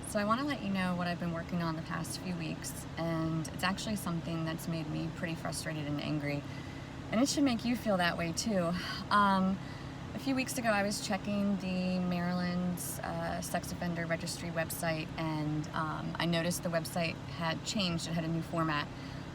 So I want to let you know what I've been working on the past few weeks, and it's actually something that's made me pretty frustrated and angry. And it should make you feel that way too. A few weeks ago I was checking the Maryland's sex offender registry website, and I noticed the website had changed. It had a new format.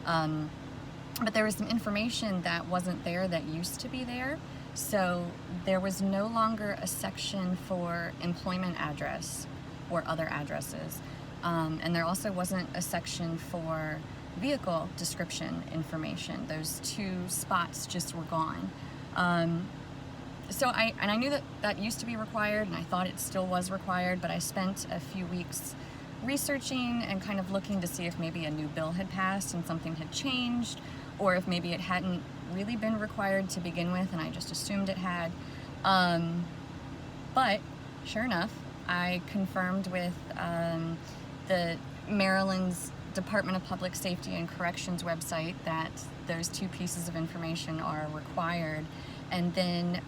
But there was some information that wasn't there that used to be there. So there was no longer a section for employment address or other addresses. And there also wasn't a section for vehicle description information. Those two spots just were gone. So I knew that that used to be required, and I thought it still was required, but I spent a few weeks researching and kind of looking to see if maybe a new bill had passed and something had changed, or if maybe it hadn't really been required to begin with and I just assumed it had. But sure enough, I confirmed with the Maryland's Department of Public Safety and Corrections website that those two pieces of information are required. And then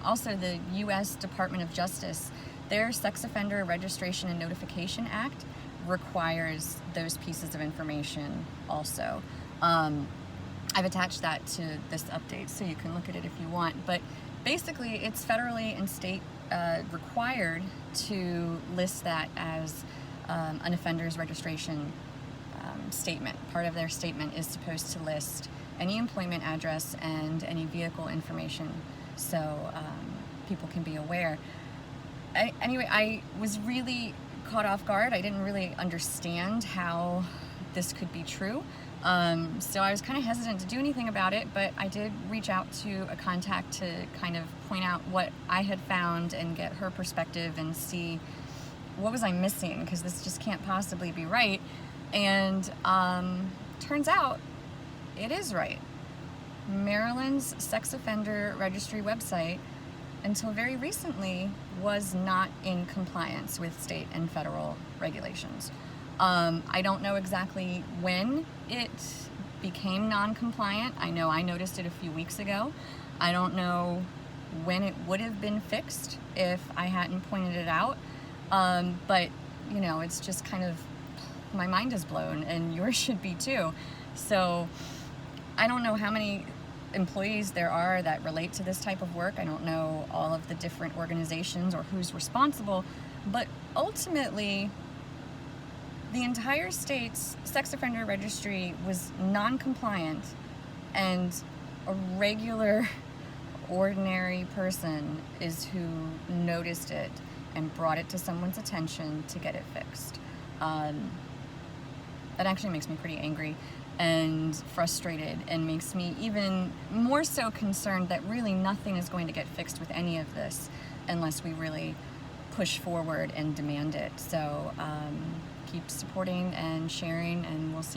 also the U.S. Department of Justice, their Sex Offender Registration and Notification Act requires those pieces of information also. I've attached that to this update so you can look at it if you want, but basically it's federally and state required to list that as an offender's registration statement. Part of their statement is supposed to list any employment address and any vehicle information, so people can be aware. Anyway, I was really caught off guard. I didn't really understand how this could be true. So I was kind of hesitant to do anything about it, but I did reach out to a contact to kind of point out what I had found and get her perspective and see what was I missing, because this just can't possibly be right. And turns out it is right. Maryland's sex offender registry website, until very recently, was not in compliance with state and federal regulations. I don't know exactly when it became non-compliant. I know I noticed it a few weeks ago. I don't know when it would have been fixed if I hadn't pointed it out. But, you know, it's just kind of, my mind is blown, and yours should be too. So I don't know how many employees there are that relate to this type of work. I don't know all of the different organizations or who's responsible, but ultimately the entire state's sex offender registry was non-compliant, and a regular, ordinary person is who noticed it and brought it to someone's attention to get it fixed. That actually makes me pretty angry and frustrated, and makes me even more so concerned that really nothing is going to get fixed with any of this unless we really push forward and demand it. So keep supporting and sharing, and we'll see